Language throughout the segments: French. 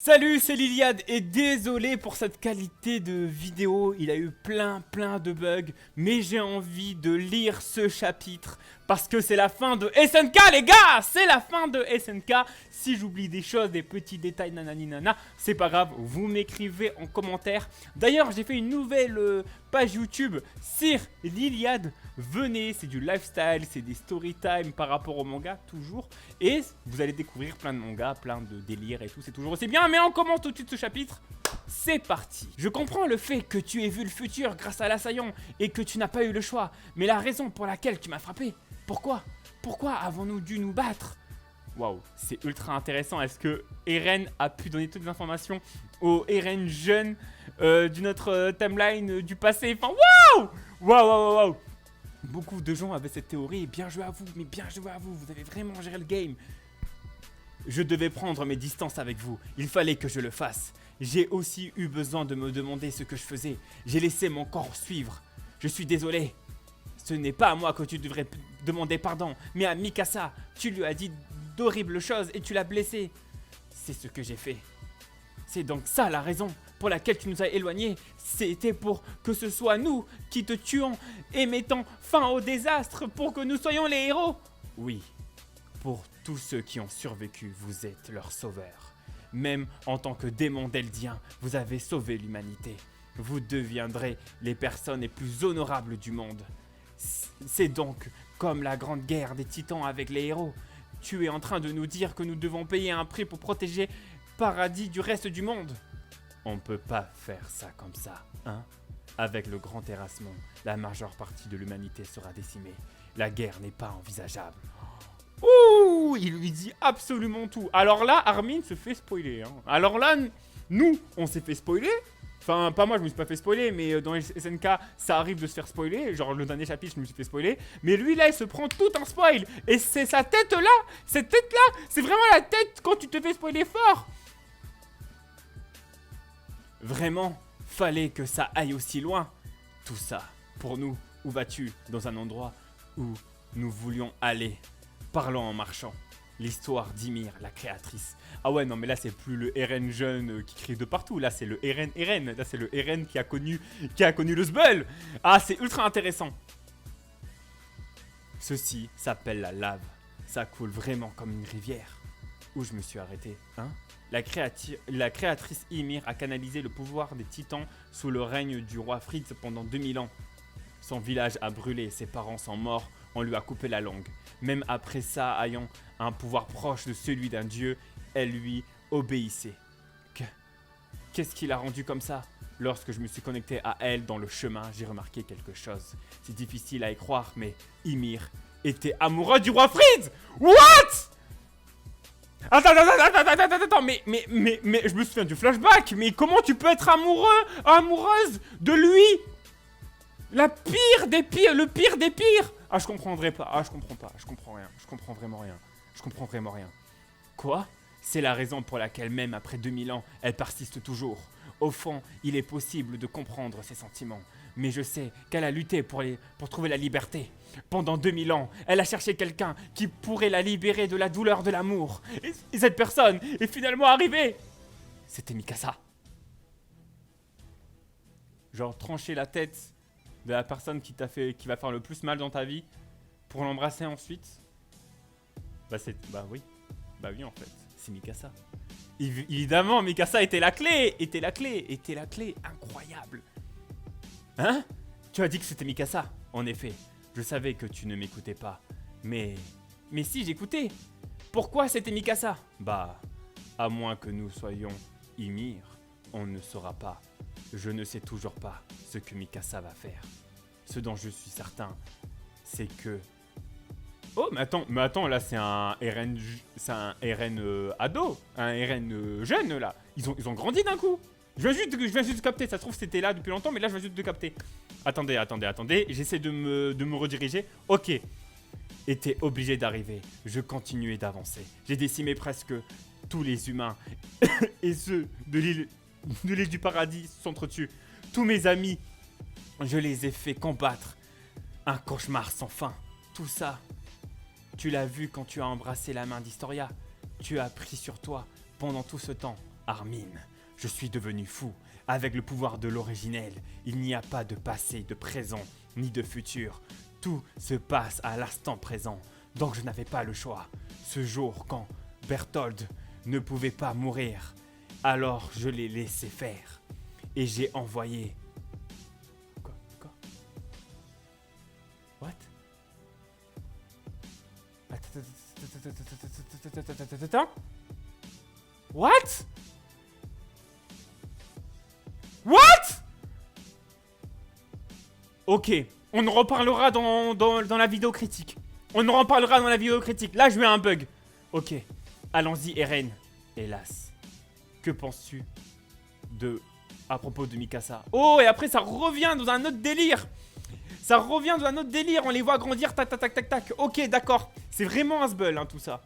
Salut, c'est Liliade et désolé pour cette qualité de vidéo, il a eu plein de bugs, mais j'ai envie de lire ce chapitre parce que c'est la fin de SNK les gars, c'est la fin de SNK. Si j'oublie des choses, des petits détails nanani nana, c'est pas grave, vous m'écrivez en commentaire. D'ailleurs, j'ai fait une nouvelle page YouTube, Sir Liliade. Venez, c'est du lifestyle, c'est des story time par rapport au manga, toujours. Et vous allez découvrir plein de mangas, plein de délires et tout, c'est toujours aussi bien. Mais on commence tout de suite ce chapitre. C'est parti. Je comprends le fait que tu aies vu le futur grâce à l'assaillant et que tu n'as pas eu le choix. Mais la raison pour laquelle tu m'as frappé, pourquoi avons-nous dû nous battre? Waouh, c'est ultra intéressant. Est-ce que Eren a pu donner toutes les informations au Eren jeune de notre timeline du passé? Enfin, waouh. Beaucoup de gens avaient cette théorie, bien joué à vous, mais bien joué à vous, vous avez vraiment géré le game. Je devais prendre mes distances avec vous, il fallait que je le fasse. J'ai aussi eu besoin de me demander ce que je faisais, j'ai laissé mon corps suivre. Je suis désolé. Ce n'est pas à moi que tu devrais demander pardon, mais à Mikasa. Tu lui as dit d'horribles choses et tu l'as blessé. C'est ce que j'ai fait. C'est donc ça la raison pour laquelle tu nous as éloignés. C'était pour que ce soit nous qui te tuons et mettons fin au désastre pour que nous soyons les héros. Oui, pour tous ceux qui ont survécu, vous êtes leur sauveur. Même en tant que démon d'Eldien, vous avez sauvé l'humanité. Vous deviendrez les personnes les plus honorables du monde. C'est donc comme la grande guerre des titans avec les héros. Tu es en train de nous dire que nous devons payer un prix pour protéger Paradis du reste du monde. On peut pas faire ça comme ça, hein? Avec le grand terrassement, la majeure partie de l'humanité sera décimée. La guerre n'est pas envisageable. Ouh, il lui dit absolument tout. Alors là, Armin se fait spoiler. Hein. Alors là, nous, on s'est fait spoiler. Enfin, pas moi, je me suis pas fait spoiler, mais dans les SNK, ça arrive de se faire spoiler. Genre, le dernier chapitre, je me suis fait spoiler. Mais lui, là, il se prend tout un spoil. Et c'est sa tête-là, cette tête-là, c'est vraiment la tête quand tu te fais spoiler fort. Vraiment, fallait que ça aille aussi loin. Tout ça, pour nous, où vas-tu? Dans un endroit où nous voulions aller. Parlons en marchant. L'histoire d'Ymir, la créatrice. Ah ouais, non, mais là, c'est plus le Eren jeune qui crie de partout. Là, c'est le Eren. Là, c'est le Eren qui a connu le Sbull. Ah, c'est ultra intéressant. Ceci s'appelle la lave. Ça coule vraiment comme une rivière. Où je me suis arrêté, hein? La créatrice Ymir a canalisé le pouvoir des titans sous le règne du roi Fritz pendant 2000 ans. Son village a brûlé, ses parents sont morts, on lui a coupé la langue. Même après ça, ayant un pouvoir proche de celui d'un dieu, elle lui obéissait. Qu'est-ce qui l'a rendu comme ça? Lorsque je me suis connecté à elle dans le chemin, j'ai remarqué quelque chose. C'est difficile à y croire, mais Ymir était amoureux du roi Fritz. What? Attends, mais je me souviens du flashback, mais comment tu peux être amoureuse de lui? La pire des pires, le pire des pires. Ah, je comprendrai pas, je comprends rien, je comprends vraiment rien. Quoi? C'est la raison pour laquelle même après 2000 ans, elle persiste toujours. Au fond, il est possible de comprendre ses sentiments. Mais je sais qu'elle a lutté pour trouver la liberté. Pendant 2000 ans, elle a cherché quelqu'un qui pourrait la libérer de la douleur de l'amour. Et cette personne est finalement arrivée. C'était Mikasa. Genre trancher la tête de la personne qui va faire le plus mal dans ta vie pour l'embrasser ensuite. Bah oui en fait, c'est Mikasa. Évidemment, Mikasa était la clé, incroyable. Hein? Tu as dit que c'était Mikasa. En effet, je savais que tu ne m'écoutais pas. Mais si, j'écoutais. Pourquoi c'était Mikasa? Bah, à moins que nous soyons Ymir, on ne saura pas. Je ne sais toujours pas ce que Mikasa va faire. Ce dont je suis certain, c'est que... Oh, mais attends, là c'est un Eren, ado, un Eren jeune là. Ils ont grandi d'un coup. Je viens juste de capter, ça se trouve c'était là depuis longtemps, mais là je viens juste de capter. Attendez, j'essaie de me rediriger. Ok, était obligé d'arriver, je continuais d'avancer. J'ai décimé presque tous les humains et ceux de l'île du paradis s'entretuent. Tous mes amis, je les ai fait combattre. Un cauchemar sans fin, tout ça. Tu l'as vu quand tu as embrassé la main d'Historia. Tu as pris sur toi pendant tout ce temps. Armin, je suis devenu fou. Avec le pouvoir de l'originel, il n'y a pas de passé, de présent, ni de futur. Tout se passe à l'instant présent. Donc je n'avais pas le choix. Ce jour, quand Berthold ne pouvait pas mourir, alors je l'ai laissé faire. Et j'ai envoyé... Quoi? What? Attends. What? Ok, on en reparlera dans la vidéo critique. Là, j'ai eu un bug. Ok, allons-y, Eren. Hélas, que penses-tu à propos de Mikasa? Oh, et après, ça revient dans un autre délire. On les voit grandir, tac, tac, tac, tac, tac. Ok, d'accord. C'est vraiment un sbeul, hein, tout ça.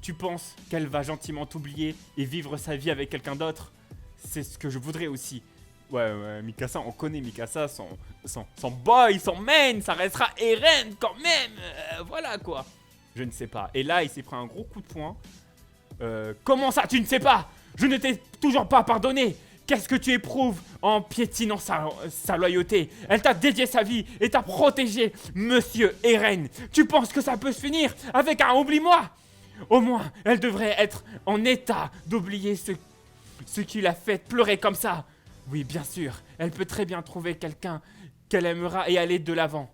Tu penses qu'elle va gentiment t'oublier et vivre sa vie avec quelqu'un d'autre? C'est ce que je voudrais aussi. Ouais, Mikasa, on connaît Mikasa, son boy, son main, ça restera Eren quand même. Voilà quoi. Je ne sais pas. Et là, il s'est pris un gros coup de poing. Comment ça, tu ne sais pas? Je ne t'ai toujours pas pardonné. Qu'est-ce que tu éprouves en piétinant sa loyauté? Elle t'a dédié sa vie et t'a protégé, monsieur Eren. Tu penses que ça peut se finir avec un oublie-moi? Au moins, elle devrait être en état d'oublier ce qui l'a fait pleurer comme ça. Oui, bien sûr, elle peut très bien trouver quelqu'un qu'elle aimera et aller de l'avant.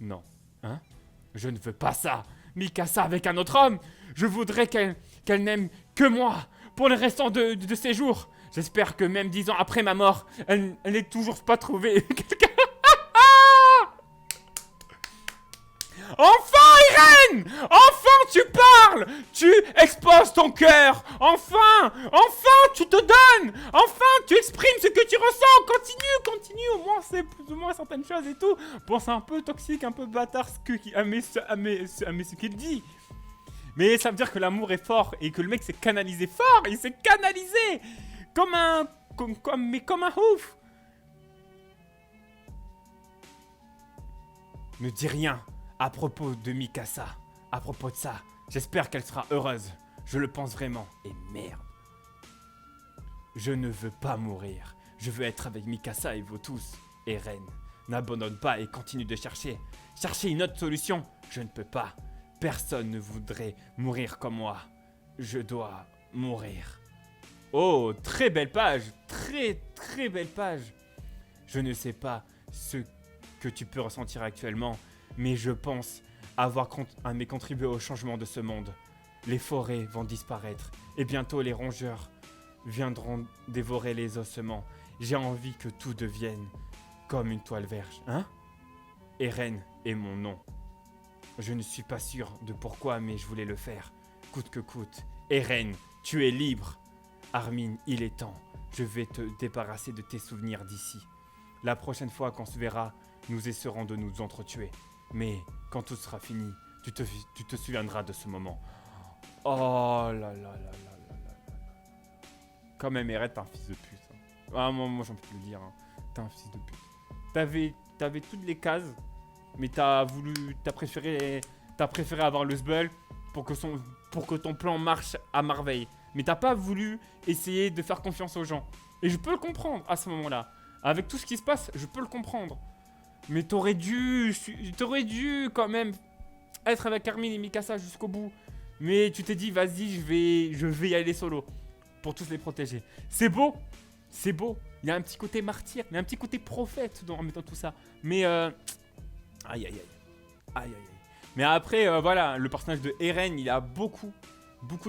Non, hein? Je ne veux pas ça. Mikasa avec un autre homme. Je voudrais qu'elle n'aime que moi pour le restant de ses jours. J'espère que même 10 ans après ma mort, elle n'ait toujours pas trouvé quelqu'un. Enfin, Eren! Enfin, tu parles! Tu exposes ton cœur! Enfin, tu te donnes! Enfin, tu exprimes ce que tu ressens! Continue! Au moins, c'est plus ou moins certaines choses et tout. Bon, c'est un peu toxique, un peu bâtard ce qu'il dit. Mais ça veut dire que l'amour est fort et que le mec s'est canalisé fort! Il s'est canalisé! Comme un ouf! Ne dis rien à propos de Mikasa. À propos de ça, j'espère qu'elle sera heureuse. Je le pense vraiment. Et merde. Je ne veux pas mourir. Je veux être avec Mikasa et vous tous. Eren, n'abandonne pas et continue de chercher. Cherchez une autre solution. Je ne peux pas. Personne ne voudrait mourir comme moi. Je dois mourir. Oh, très belle page. Très belle page. Je ne sais pas ce que tu peux ressentir actuellement, mais je pense avoir contribué au changement de ce monde. Les forêts vont disparaître et bientôt les rongeurs viendront dévorer les ossements. J'ai envie que tout devienne comme une toile vierge. Hein? Eren est mon nom. Je ne suis pas sûr de pourquoi, mais je voulais le faire. Coûte que coûte. Eren, tu es libre. Armin, il est temps. Je vais te débarrasser de tes souvenirs d'ici. La prochaine fois qu'on se verra, nous essaierons de nous entretuer. Mais quand tout sera fini, tu te souviendras de ce moment. Oh là là là là là là. Quand même, Eren, t'es un fils de pute. Hein. Ah, moi j'en peux plus le dire. Hein. T'es un fils de pute. T'avais toutes les cases, mais t'as préféré avoir le sbeul pour que ton plan marche à merveille. Mais t'as pas voulu essayer de faire confiance aux gens. Et je peux le comprendre à ce moment-là. Avec tout ce qui se passe, je peux le comprendre. Mais t'aurais dû quand même être avec Armin et Mikasa jusqu'au bout. Mais tu t'es dit, vas-y, je vais y aller solo. Pour tous les protéger. C'est beau. Il y a un petit côté martyr, il y a un petit côté prophète en mettant tout ça. Mais aïe. Mais après, voilà, le personnage de Eren, il a beaucoup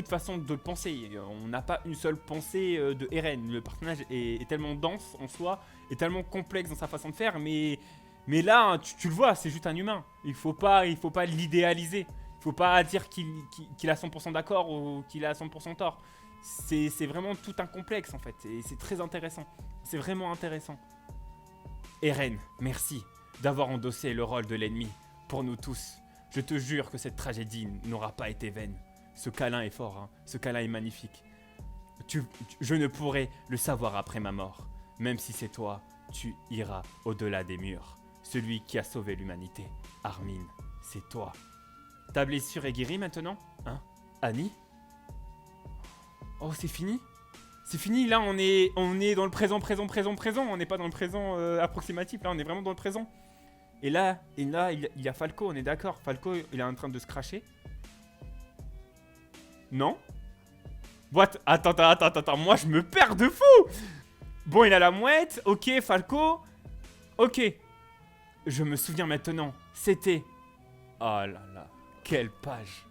de façons de le penser. On n'a pas une seule pensée de Eren. Le personnage est tellement dense en soi, est tellement complexe dans sa façon de faire, mais là, tu le vois, c'est juste un humain. Il faut pas l'idéaliser. Il faut pas dire qu'il a 100% d'accord ou qu'il a 100% tort. C'est vraiment tout un complexe en fait, et c'est très intéressant. C'est vraiment intéressant. Eren, merci d'avoir endossé le rôle de l'ennemi pour nous tous. Je te jure que cette tragédie n'aura pas été vaine. Ce câlin est fort, hein. Ce câlin est magnifique. Je ne pourrai le savoir après ma mort. Même si c'est toi, tu iras au-delà des murs. Celui qui a sauvé l'humanité. Armin, c'est toi. Ta blessure est guérie maintenant, hein? Annie? Oh, c'est fini? C'est fini, là on est dans le présent. On n'est pas dans le présent approximatif, là on est vraiment dans le présent. Et là il y a Falco, on est d'accord. Falco, il est en train de se cracher. Non? What? Attends, moi je me perds de fou! Bon, il a la mouette, ok, Falco. Ok. Je me souviens maintenant, c'était... Oh là là, quelle page!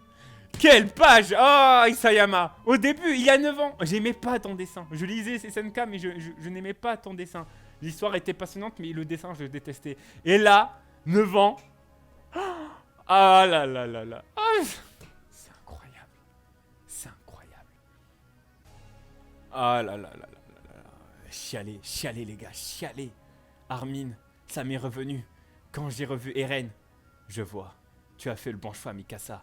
Quelle page! Oh, Isayama! Au début, il y a 9 ans, j'aimais pas ton dessin. Je lisais SNK, mais je n'aimais pas ton dessin. L'histoire était passionnante, mais le dessin, je détestais. Et là, 9 ans... Ah là là là là. Oh, c'est incroyable. C'est incroyable. Ah là là là là là là. Chialer les gars, chialer. Armin, ça m'est revenu. Quand j'ai revu Eren, je vois. Tu as fait le bon choix, Mikasa.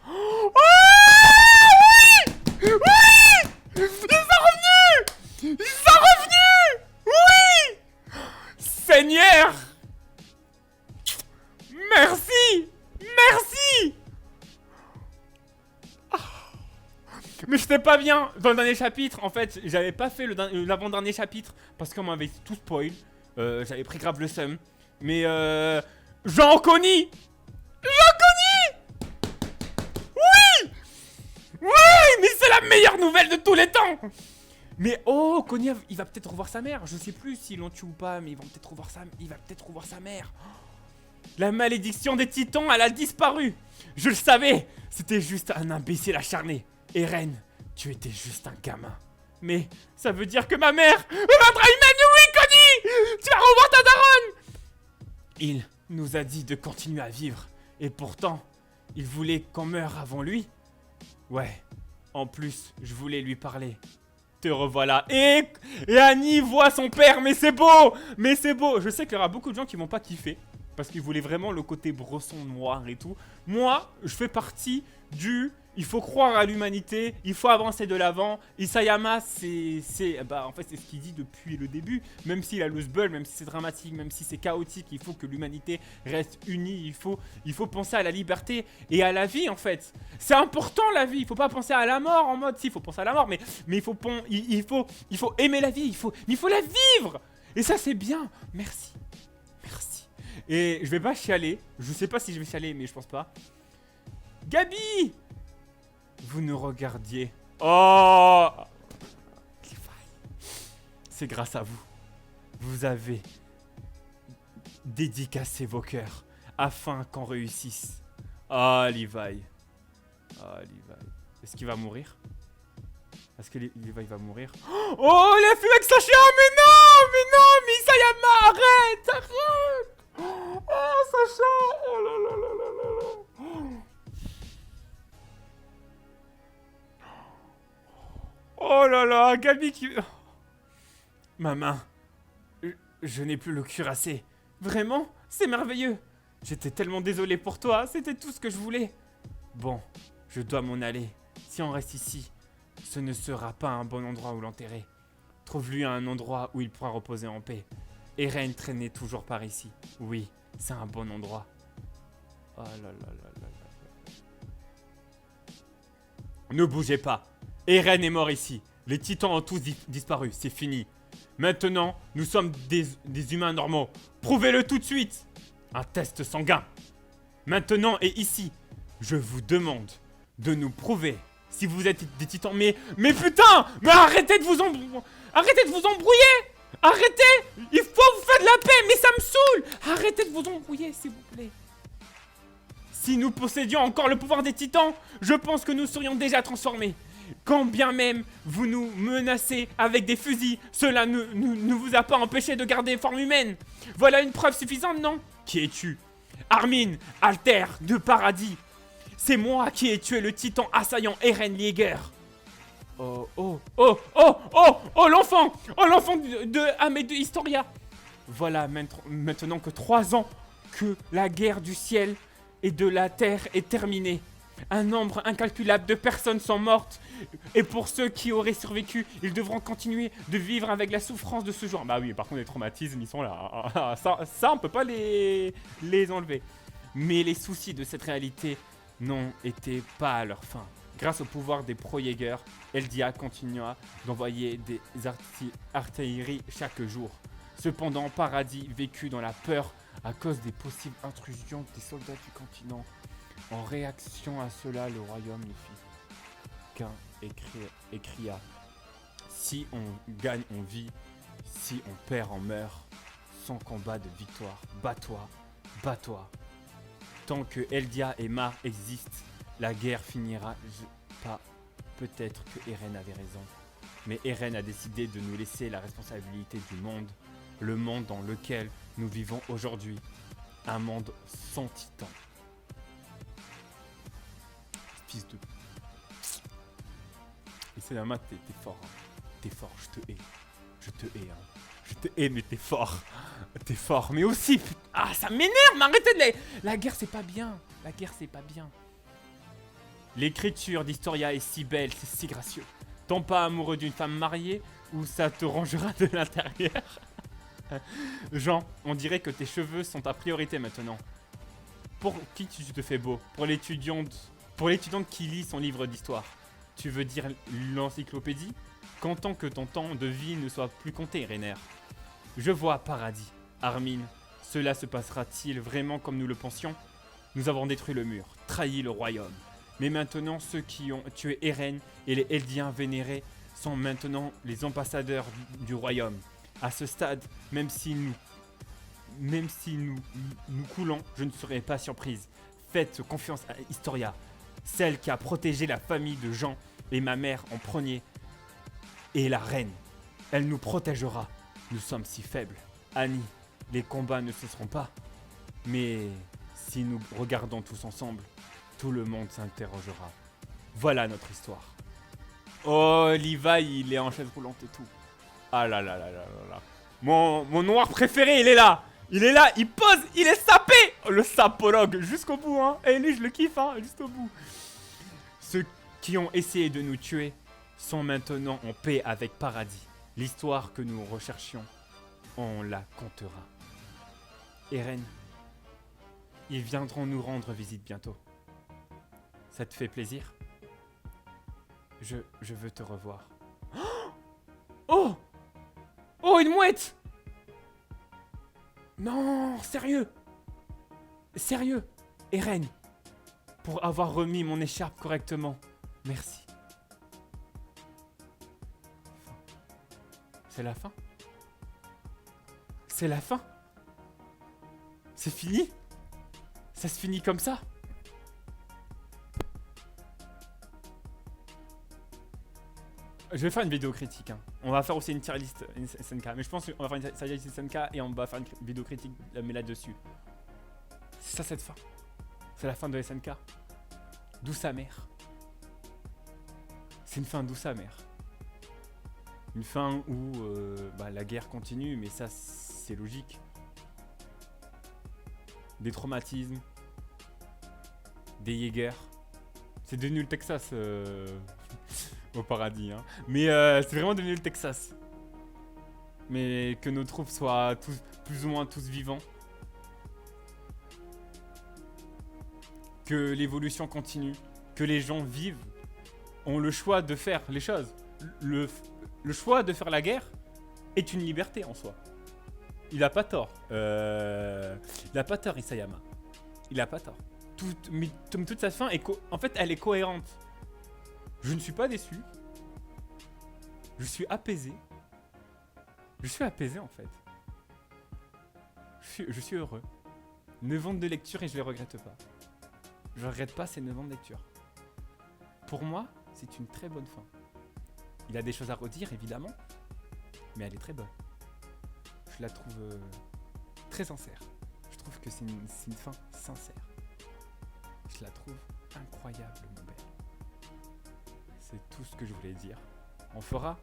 Oh oui! Oui! Ils sont revenus! Ils sont revenus! Oui! Seigneur! Merci! Merci! Mais j'étais pas bien dans le dernier chapitre. En fait, j'avais pas fait l'avant-dernier chapitre parce qu'on m'avait tout spoil. J'avais pris grave le seum. Mais Jean Conny! Oui! Oui! Mais c'est la meilleure nouvelle de tous les temps! Mais oh, Conny, il va peut-être revoir sa mère. Je sais plus s'ils l'ont tué ou pas, mais il va peut-être revoir sa mère. La malédiction des titans, elle a disparu. Je le savais. C'était juste un imbécile acharné. Eren, tu étais juste un gamin. Mais ça veut dire que ma mère reviendra humaine. Oui, Conny! Tu vas revoir ta daronne! Il nous a dit de continuer à vivre. Et pourtant, il voulait qu'on meure avant lui. Ouais. En plus, je voulais lui parler. Te revoilà. Et Annie voit son père. Mais c'est beau! Mais c'est beau! Je sais qu'il y aura beaucoup de gens qui vont pas kiffer. Parce qu'ils voulaient vraiment le côté brosson noir et tout. Moi, je fais partie du... Il faut croire à l'humanité, il faut avancer de l'avant. Isayama, en fait, c'est ce qu'il dit depuis le début. Même s'il a le sbull, même si c'est dramatique, même si c'est chaotique, il faut que l'humanité reste unie. Il faut penser à la liberté et à la vie, en fait. C'est important, la vie. Il faut pas penser à la mort en mode... Si, il faut penser à la mort, mais il faut aimer la vie. Il faut la vivre. Et ça, c'est bien. Merci. Merci. Et je vais pas chialer. Je sais pas si je vais chialer, mais je pense pas. Gabi! Vous nous regardiez. Oh! C'est grâce à vous. Vous avez dédicacé vos cœurs afin qu'on réussisse. Ah, Levi. Ah, Levi. Est-ce qu'il va mourir? Est-ce que Levi va mourir? Oh, il a fait avec Sacha! Mais Isayama, arrête! Oh, Sacha! Oh là là là là là là! Oh là là, Gabi qui... Ma main. Je n'ai plus le cuirassé. Vraiment? C'est merveilleux. J'étais tellement désolé pour toi, c'était tout ce que je voulais. Bon, je dois m'en aller. Si on reste ici, ce ne sera pas un bon endroit où l'enterrer. Trouve-lui un endroit où il pourra reposer en paix. Eren traînait toujours par ici. Oui, c'est un bon endroit. Oh là là là là là. Ne bougez pas. Eren est mort ici. Les titans ont tous disparu. C'est fini. Maintenant, nous sommes des humains normaux. Prouvez-le tout de suite. Un test sanguin. Maintenant et ici, je vous demande de nous prouver si vous êtes des titans. Mais putain! Mais arrêtez de vous embrouiller! Arrêtez! Il faut vous faire de la paix, mais ça me saoule! Arrêtez de vous embrouiller, s'il vous plaît. Si nous possédions encore le pouvoir des titans, je pense que nous serions déjà transformés. Quand bien même vous nous menacez avec des fusils, cela ne vous a pas empêché de garder forme humaine. Voilà une preuve suffisante, non? Qui es-tu? Armin, Alter de Paradis. C'est moi qui ai tué le titan assaillant Eren Yeager. Oh l'enfant! Oh l'enfant de Ahmed de Historia. Voilà maintenant que 3 ans que la guerre du ciel et de la terre est terminée. Un nombre incalculable de personnes sont mortes. Et pour ceux qui auraient survécu, ils devront continuer de vivre avec la souffrance de ce jour. Bah oui, par contre les traumatismes, ils sont là. Ça on peut pas les enlever. Mais les soucis de cette réalité n'ont été pas à leur fin. Grâce au pouvoir des pro-Jaeger, Eldia continua d'envoyer des artilleries chaque jour. Cependant, Paradis vécut dans la peur à cause des possibles intrusions des soldats du continent. En réaction à cela, le royaume ne fit qu'un et cria « Si on gagne, on vit. Si on perd, on meurt. Sans combat de victoire. Bats-toi, bats-toi. » Tant que Eldia et Mar existent, la guerre finira pas. Peut-être que Eren avait raison. Mais Eren a décidé de nous laisser la responsabilité du monde. Le monde dans lequel nous vivons aujourd'hui. Un monde sans titan. Fils de... Et c'est la main, t'es fort. Hein. T'es fort, je te hais. Je te hais, hein. Je te hais, mais t'es fort. T'es fort, mais aussi... Ah, ça m'énerve, mais arrêtez de les... La guerre, c'est pas bien. La guerre, c'est pas bien. L'écriture d'Historia est si belle, c'est si gracieux. T'en pas amoureux d'une femme mariée ou ça te rongera de l'intérieur. Jean, on dirait que tes cheveux sont ta priorité maintenant. Pour qui tu te fais beau? Pour l'étudiante qui lit son livre d'histoire. Tu veux dire l'encyclopédie? Content que ton temps de vie ne soit plus compté, Rainer. Je vois Paradis. Armin, cela se passera-t-il vraiment comme nous le pensions? Nous avons détruit le mur, trahi le royaume. Mais maintenant, ceux qui ont tué Eren et les Eldiens vénérés sont maintenant les ambassadeurs du royaume. À ce stade, même si nous coulons, je ne serai pas surprise. Faites confiance à Historia, celle qui a protégé la famille de Jean et ma mère en premier, et la reine. Elle nous protégera. Nous sommes si faibles. Annie, les combats ne cesseront pas. Mais si nous regardons tous ensemble, tout le monde s'interrogera. Voilà notre histoire. Oh, Levi, il est en chaise roulante et tout. Ah là là là là là là. Mon noir préféré, il est là. Il est là, il pose, il est sapé. Le sapologue, jusqu'au bout, hein. Et lui, je le kiffe, hein, juste au bout. Ceux qui ont essayé de nous tuer sont maintenant en paix avec Paradis. L'histoire que nous recherchions, on la comptera. Eren, ils viendront nous rendre visite bientôt. Ça te fait plaisir? Je veux te revoir. Oh! Oh, une mouette! Non, sérieux! Sérieux! Eren, pour avoir remis mon écharpe correctement. Merci. C'est la fin? C'est la fin? C'est fini? Ça se finit comme ça? Je vais faire une vidéo critique. Hein. On va faire aussi une tier list SNK. Mais je pense qu'on va faire une tier list SNK et on va faire une vidéo critique mais là-dessus. C'est ça cette fin. C'est la fin de SNK. Douce amère. C'est une fin douce amère. Une fin où la guerre continue, mais ça c'est logique. Des traumatismes. Des Jaeger. C'est devenu le Texas au paradis. Hein. Mais c'est vraiment devenu le Texas. Mais que nos troupes soient tous, plus ou moins tous vivants. Que l'évolution continue. Que les gens vivent. Ont le choix de faire les choses. Le choix de faire la guerre est une liberté en soi. Il a pas tort. Il a pas tort, Isayama. Il a pas tort. Toute sa fin, en fait, elle est cohérente. Je ne suis pas déçu. Je suis apaisé. Je suis apaisé, en fait. Je suis heureux. 9 ans de lecture et je les regrette pas. Je regrette pas ces 9 ans de lecture. Pour moi, c'est une très bonne fin. Il a des choses à redire, évidemment. Mais elle est très bonne. Je la trouve très sincère. Je trouve que c'est une fin sincère. Je la trouve incroyablement belle. C'est tout ce que je voulais dire. On fera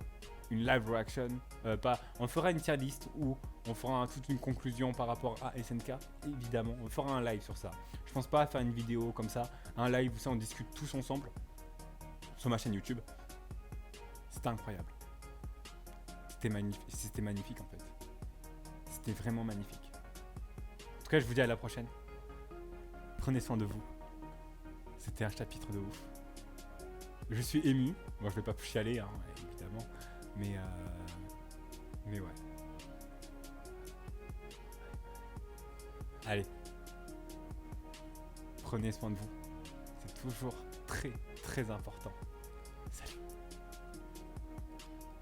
une live reaction, on fera une tier list où on fera toute une conclusion par rapport à SNK. Évidemment, on fera un live sur ça. Je pense pas faire une vidéo comme ça, un live où ça on discute tous ensemble sur ma chaîne YouTube. C'était incroyable. C'était magnifique en fait. C'était vraiment magnifique. En tout cas, je vous dis à la prochaine. Prenez soin de vous. C'était un chapitre de ouf. Je suis ému. Bon, je vais pas chialer, hein, évidemment. Mais ouais. Allez. Prenez soin de vous. C'est toujours très, très important. Salut.